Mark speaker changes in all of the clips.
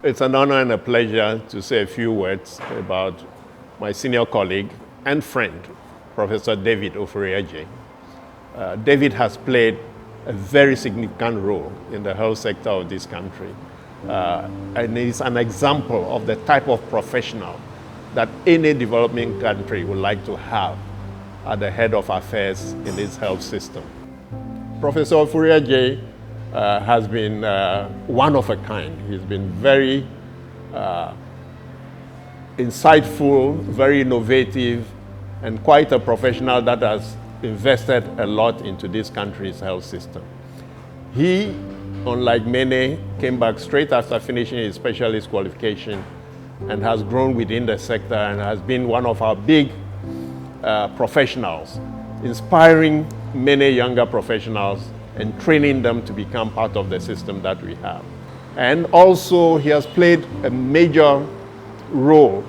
Speaker 1: It's an honor and a pleasure to say a few words about my senior colleague and friend, Professor David Adjei. David has played a very significant role in the health sector of this country. And is an example of the type of professional that any developing country would like to have at the head of affairs in its health system. Professor Adjei has been one of a kind. He's been very insightful, very innovative, and quite a professional that has invested a lot into this country's health system. He, unlike many, came back straight after finishing his specialist qualification and has grown within the sector and has been one of our big professionals, inspiring many younger professionals and training them to become part of the system that we have. And also, he has played a major role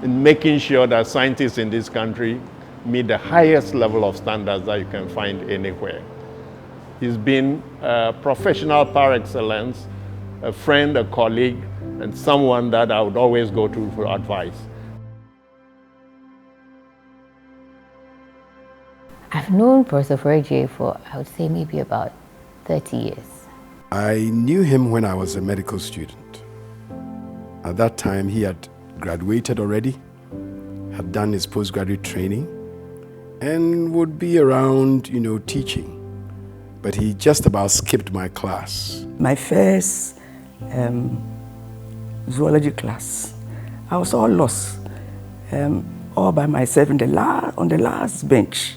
Speaker 1: in making sure that scientists in this country meet the highest level of standards that you can find anywhere. He's been a professional par excellence, a friend, a colleague, and someone that I would always go to for advice.
Speaker 2: I've known Professor Adjei for, I would say, maybe about 30 years.
Speaker 3: I knew him when I was a medical student. At that time, he had graduated already, had done his postgraduate training, and would be around, teaching. But he just about skipped my class.
Speaker 4: My first zoology class, I was all lost, all by myself on the last bench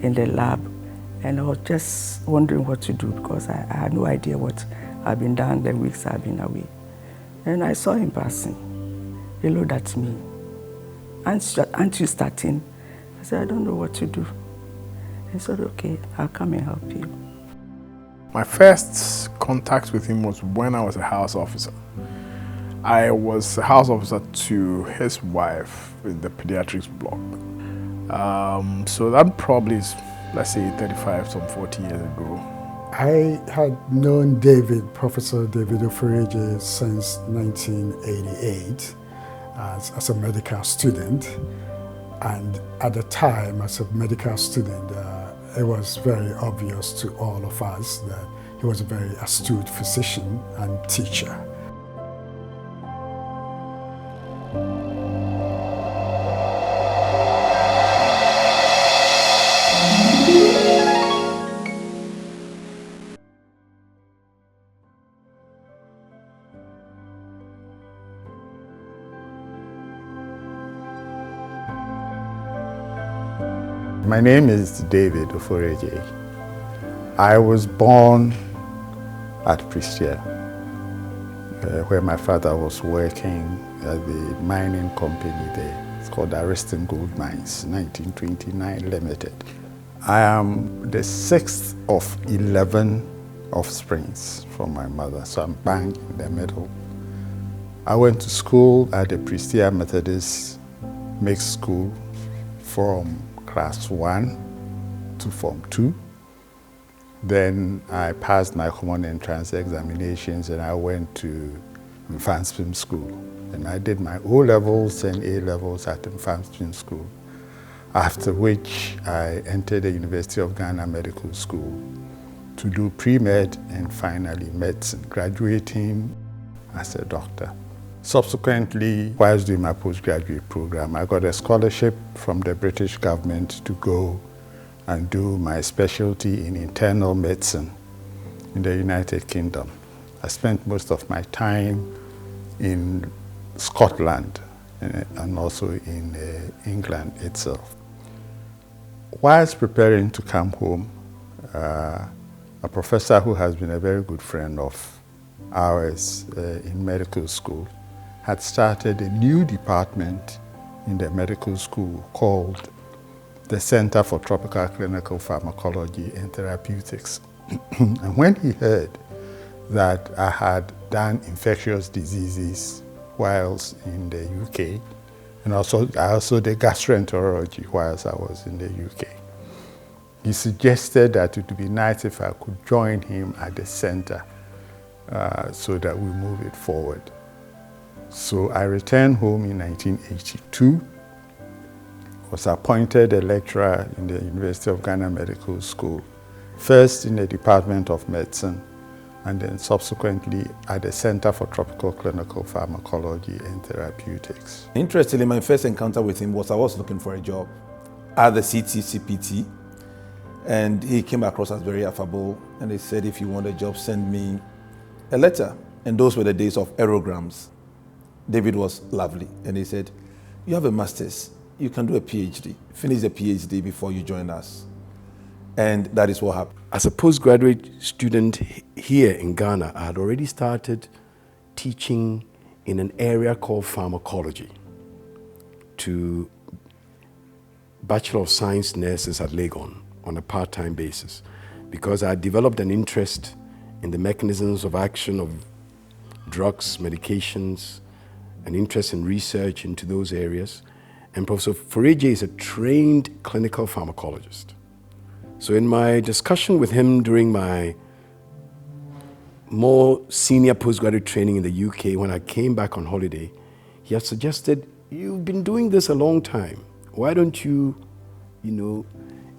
Speaker 4: in the lab, and I was just wondering what to do because I had no idea what I'd been done the weeks I've been away. And I saw him passing. He looked at me. Aren't you starting? I said, I don't know what to do. He said, okay, I'll come and help you.
Speaker 5: My first contact with him was when I was a house officer. I was a house officer to his wife in the pediatrics block. So that probably is, let's say, 35, some 40 years ago.
Speaker 6: I had known Professor David Adjei, since 1988 as a medical student. And at the time, as a medical student, it was very obvious to all of us that he was a very astute physician and teacher.
Speaker 7: My name is David Adjei. I was born at Prestia, where my father was working at the mining company there. It's called Ariston Gold Mines, 1929 Limited. I am the 6th of 11 offsprings from my mother, so I'm bang in the middle. I went to school at the Prestia Methodist Mixed School from Class 1 to Form 2. Then I passed my common entrance examinations and I went to Mfantsipim School. And I did my O-levels and A-levels at Mfantsipim School, after which I entered the University of Ghana Medical School to do pre-med and finally medicine, graduating as a doctor. Subsequently, whilst doing my postgraduate program, I got a scholarship from the British government to go and do my specialty in internal medicine in the United Kingdom. I spent most of my time in Scotland and also in England itself. Whilst preparing to come home, a professor who has been a very good friend of ours in medical school had started a new department in the medical school called the Center for Tropical Clinical Pharmacology and Therapeutics. And when he heard that I had done infectious diseases whilst in the UK, and I also did gastroenterology whilst I was in the UK, he suggested that it would be nice if I could join him at the center so that we move it forward. So I returned home in 1982, was appointed a lecturer in the University of Ghana Medical School, first in the Department of Medicine, and then subsequently at the Center for Tropical Clinical Pharmacology and Therapeutics.
Speaker 8: Interestingly, my first encounter with him was I was looking for a job at the CPT, and he came across as very affable, and he said, if you want a job, send me a letter. And those were the days of aerograms. David was lovely, and he said, you have a master's, you can do a PhD. Finish the PhD before you join us. And that is what happened.
Speaker 3: As a postgraduate student here in Ghana, I had already started teaching in an area called pharmacology to Bachelor of Science nurses at Legon on a part-time basis, because I had developed an interest in the mechanisms of action of drugs, medications, an interest in research into those areas. And Professor Adjei is a trained clinical pharmacologist. So in my discussion with him during my more senior postgraduate training in the UK, when I came back on holiday, he had suggested, you've been doing this a long time. Why don't you,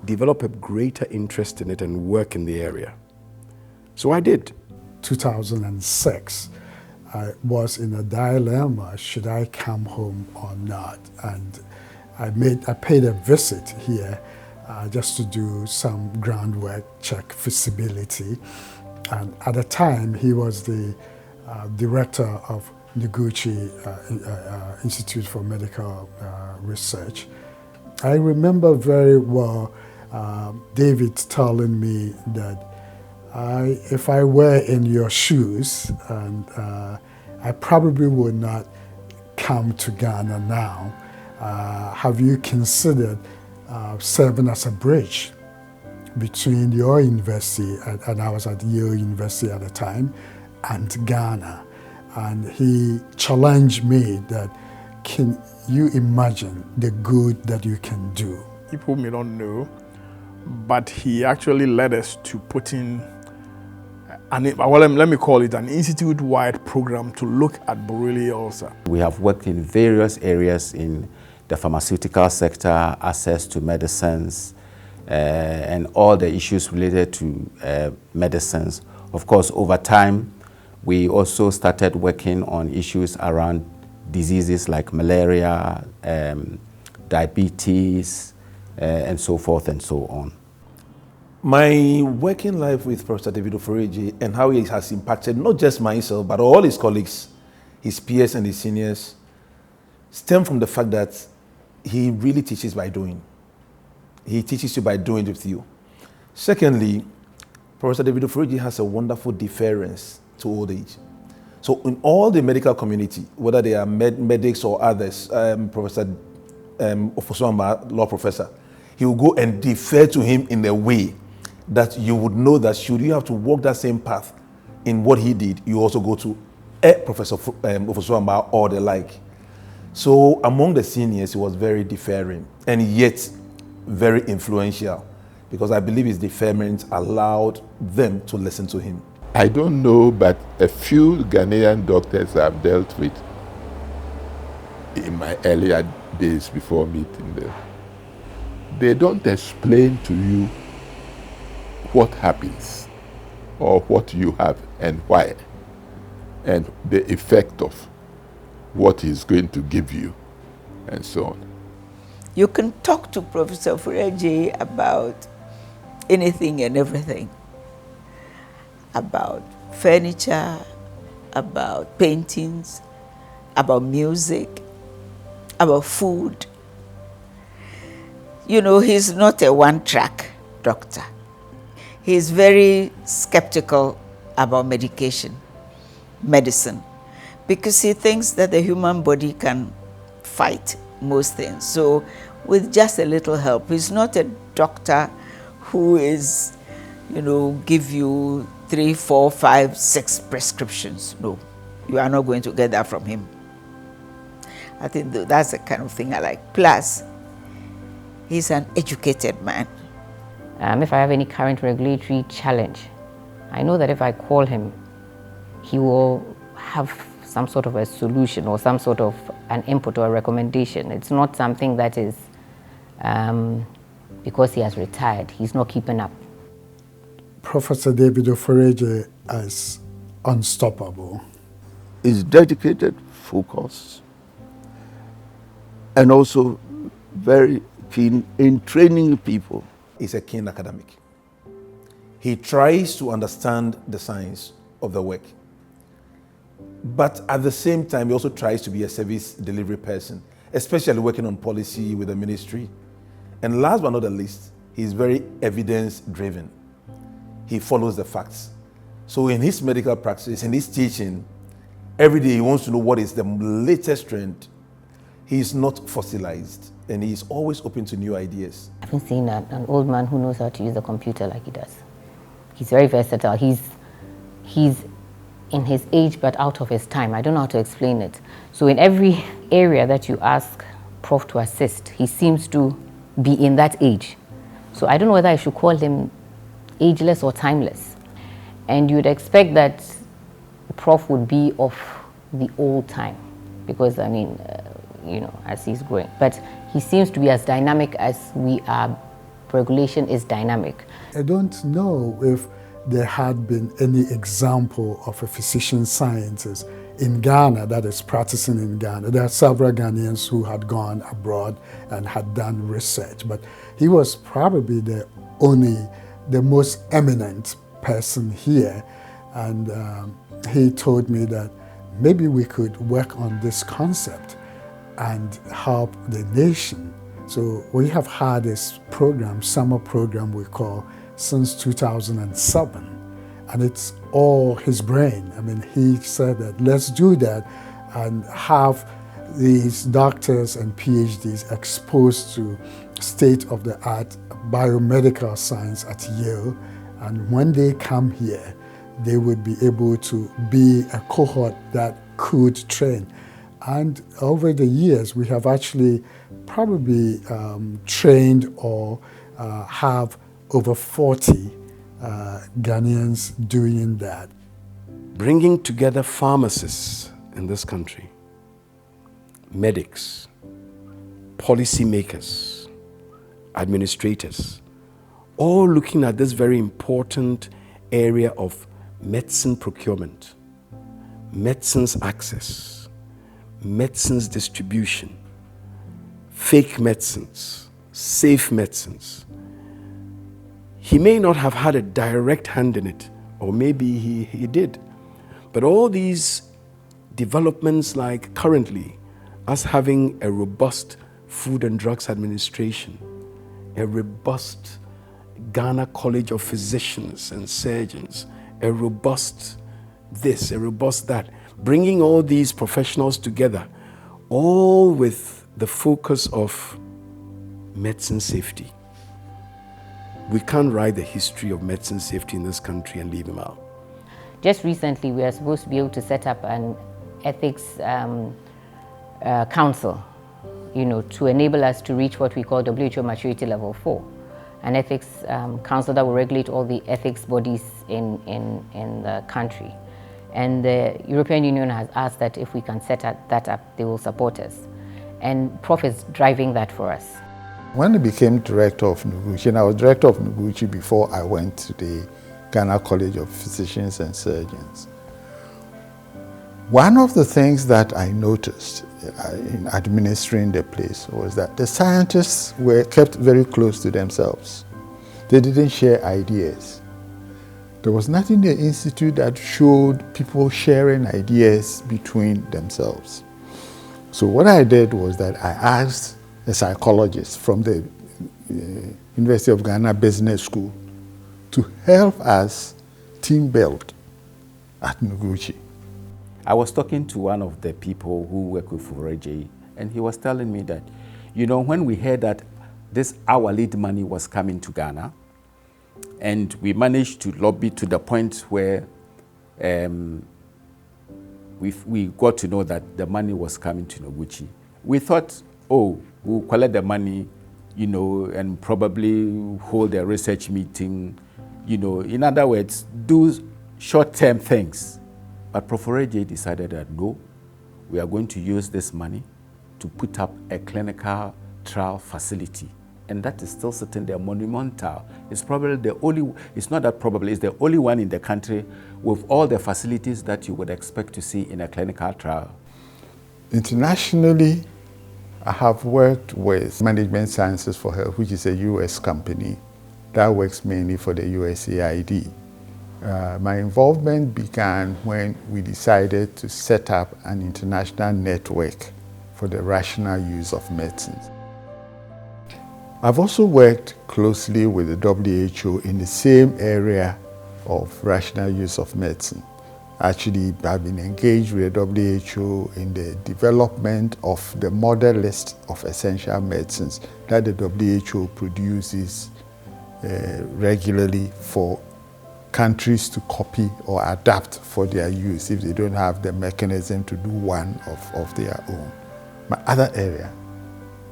Speaker 3: develop a greater interest in it and work in the area? So I did.
Speaker 6: 2006, I was in a dilemma, should I come home or not? And I paid a visit here just to do some groundwork, check feasibility. And at the time, he was the director of Noguchi Institute for Medical Research. I remember very well David telling me that if I were in your shoes, and I probably would not come to Ghana now, have you considered serving as a bridge between your university, and I was at Yale University at the time, and Ghana? And he challenged me that, can you imagine the good that you can do?
Speaker 5: People may not know, but he actually led us to put in, let me call it an institute-wide program to look at Borrelia ulcer.
Speaker 9: We have worked in various areas in the pharmaceutical sector, access to medicines, and all the issues related to medicines. Of course, over time, we also started working on issues around diseases like malaria, diabetes, and so forth and so on.
Speaker 8: My working life with Professor David Adjei and how he has impacted not just myself, but all his colleagues, his peers and his seniors, stem from the fact that he really teaches by doing. He teaches you by doing it with you. Secondly, Professor David Adjei has a wonderful deference to old age. So in all the medical community, whether they are medics or others, Professor Ofoswamba, law professor, he will go and defer to him in a way that you would know that should you have to walk that same path in what he did, you also go to Professor Ofoswamba or the like. So among the seniors, he was very deferring and yet very influential, because I believe his deferment allowed them to listen to him.
Speaker 10: I don't know, but a few Ghanaian doctors I've dealt with in my earlier days before meeting them, they don't explain to you what happens or what you have and why, and the effect of what he's going to give you, and so on.
Speaker 11: You can talk to Professor Adjei about anything and everything, about furniture, about paintings, about music, about food. You know, he's not a one-track doctor. He's very skeptical about medicine, because he thinks that the human body can fight most things. So with just a little help, he's not a doctor who is, give you 3, 4, 5, 6 prescriptions. No, you are not going to get that from him. I think that's the kind of thing I like. Plus, he's an educated man.
Speaker 2: If I have any current regulatory challenge, I know that if I call him, he will have some sort of a solution or some sort of an input or a recommendation. It's not something that is because he has retired, he's not keeping up.
Speaker 6: Professor David Oforeadjei is unstoppable.
Speaker 12: Is dedicated, focused, and also very keen in training people.
Speaker 8: He's a keen academic. He tries to understand the science of the work. But at the same time, he also tries to be a service delivery person, especially working on policy with the ministry. And last but not the least, he's very evidence-driven. He follows the facts. So in his medical practice, in his teaching, every day he wants to know what is the latest trend. He's not fossilized, and he's always open to new ideas.
Speaker 2: I haven't seen an old man who knows how to use a computer like he does. He's very versatile. He's in his age, but out of his time. I don't know how to explain it. So in every area that you ask Prof to assist, he seems to be in that age. So I don't know whether I should call him ageless or timeless. And you'd expect that Prof would be of the old time, because I mean, as he's growing. But he seems to be as dynamic as we are. Regulation is dynamic.
Speaker 6: I don't know if there had been any example of a physician scientist in Ghana that is practicing in Ghana. There are several Ghanaians who had gone abroad and had done research, but he was probably the most eminent person here. And he told me that maybe we could work on this concept and help the nation. So we have had this program, summer program we call, since 2007. And it's all his brain. I mean, he said that let's do that and have these doctors and PhDs exposed to state-of-the-art biomedical science at Yale. And when they come here, they would be able to be a cohort that could train. And over the years, we have actually probably trained or have over 40 Ghanaians doing that.
Speaker 3: Bringing together pharmacists in this country, medics, policymakers, administrators, all looking at this very important area of medicine procurement, medicines access, medicines distribution, fake medicines, safe medicines. He may not have had a direct hand in it, or maybe he did. But all these developments, like currently, us having a robust Food and Drugs Administration, a robust Ghana College of Physicians and Surgeons, a robust this, a robust that, bringing all these professionals together, all with the focus of medicine safety. We can't write the history of medicine safety in this country and leave him out.
Speaker 2: Just recently, we are supposed to be able to set up an ethics council, to enable us to reach what we call WHO Maturity Level 4, an ethics council that will regulate all the ethics bodies in the country. And the European Union has asked that if we can set that up, they will support us. And Prof is driving that for us.
Speaker 7: When I became director of Noguchi, and I was director of Noguchi before I went to the Ghana College of Physicians and Surgeons, one of the things that I noticed in administering the place was that the scientists were kept very close to themselves. They didn't share ideas. There was nothing in the institute that showed people sharing ideas between themselves. So what I did was that I asked a psychologist from the University of Ghana Business School to help us team build at Noguchi.
Speaker 9: I was talking to one of the people who work with Oforeadjei, and he was telling me that, when we heard that this our lead money was coming to Ghana, and we managed to lobby to the point where we got to know that the money was coming to Noguchi. We thought, we'll collect the money, and probably hold a research meeting, in other words, do short-term things. But Prof. Adjei decided that no, we are going to use this money to put up a clinical trial facility. And that is still sitting there, monumental. It's probably the only, it's not that probably, it's the only one in the country with all the facilities that you would expect to see in a clinical trial.
Speaker 7: Internationally, I have worked with Management Sciences for Health, which is a US company that works mainly for the USAID. My involvement began when we decided to set up an international network for the rational use of medicines. I've also worked closely with the WHO in the same area of rational use of medicine. Actually, I've been engaged with the WHO in the development of the model list of essential medicines that the WHO produces regularly for countries to copy or adapt for their use if they don't have the mechanism to do one of their own. My other area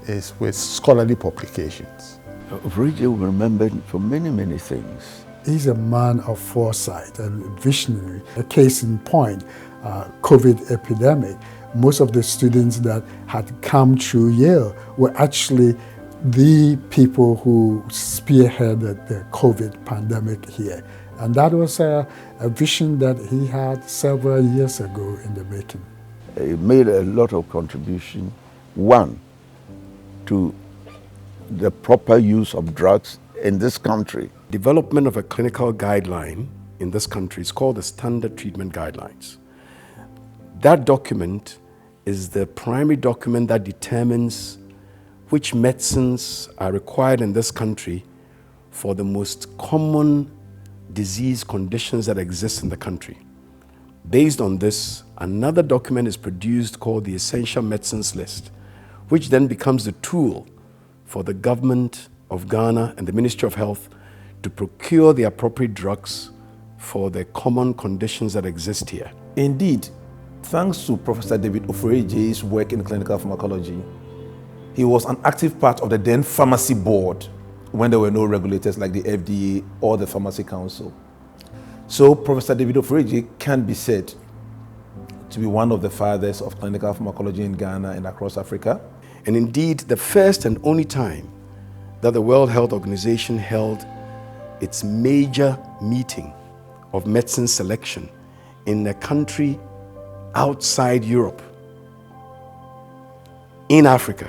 Speaker 7: is with scholarly publications.
Speaker 12: Adjei will remember for many, many things.
Speaker 6: He's a man of foresight and visionary. A case in point, COVID epidemic. Most of the students that had come through Yale were actually the people who spearheaded the COVID pandemic here. And that was a vision that he had several years ago in the making.
Speaker 12: He made a lot of contribution. One, to the proper use of drugs in this country.
Speaker 3: Development of a clinical guideline in this country is called the Standard Treatment Guidelines. That document is the primary document that determines which medicines are required in this country for the most common disease conditions that exist in the country. Based on this, another document is produced called the Essential Medicines List, which then becomes the tool for the government of Ghana and the Ministry of Health to procure the appropriate drugs for the common conditions that exist here.
Speaker 8: Indeed, thanks to Professor David Adjei's work in clinical pharmacology, he was an active part of the then pharmacy board when there were no regulators like the FDA or the Pharmacy Council. So Professor David Adjei can be said to be one of the fathers of clinical pharmacology in Ghana and across Africa.
Speaker 3: And indeed, the first and only time that the World Health Organization held its major meeting of medicine selection in a country outside Europe, in Africa,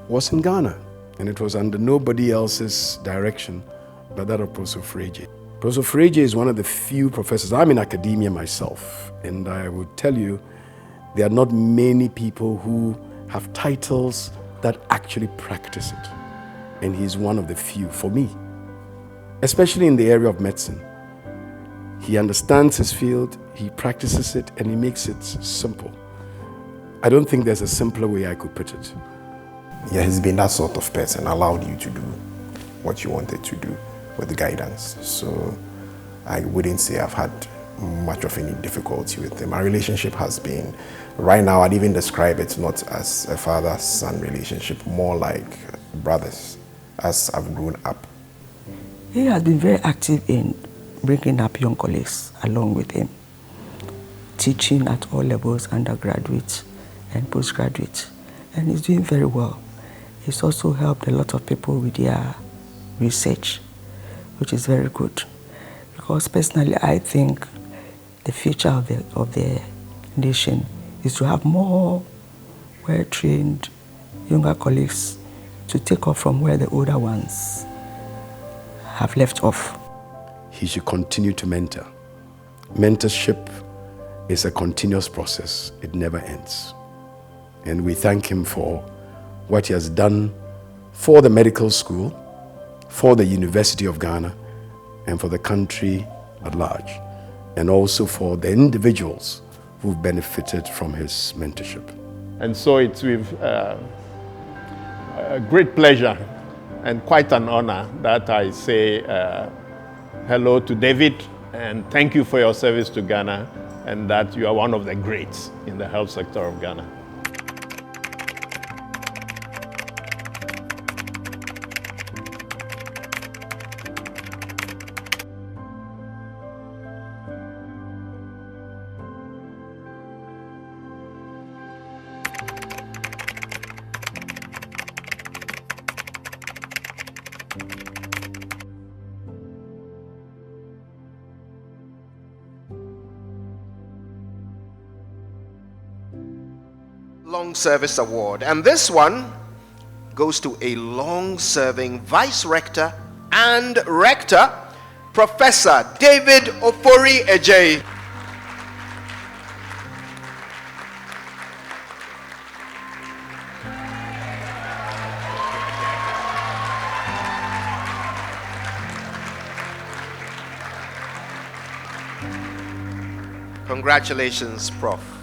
Speaker 3: was in Ghana. And it was under nobody else's direction but that of Prof. Adjei. Prof. Adjei is one of the few professors. I'm in academia myself, and I would tell you there are not many people who have titles that actually practice it. And he's one of the few for me, especially in the area of medicine. He understands his field, he practices it, and he makes it simple. I don't think there's a simpler way I could put it.
Speaker 13: Yeah, he's been that sort of person, allowed you to do what you wanted to do with the guidance. So I wouldn't say I've had much of any difficulty with him. Our relationship has been, right now I'd even describe it not as a father-son relationship, more like brothers as I've grown up.
Speaker 4: He has been very active in bringing up young colleagues along with him, teaching at all levels, undergraduate and postgraduate, and he's doing very well. He's also helped a lot of people with their research, which is very good. Because personally, I think the future of the nation is to have more well-trained younger colleagues to take off from where the older ones have left off.
Speaker 3: He should continue to mentor. Mentorship is a continuous process. It never ends. And we thank him for what he has done for the medical school, for the University of Ghana, and for the country at large, and also for the individuals who've benefited from his mentorship.
Speaker 1: And so it's with a great pleasure and quite an honor that I say hello to David and thank you for your service to Ghana, and that you are one of the greats in the health sector of Ghana.
Speaker 14: Long Service Award. And this one goes to a long-serving Vice Rector and Rector, Professor David Ofori Adjei. Congratulations, Prof.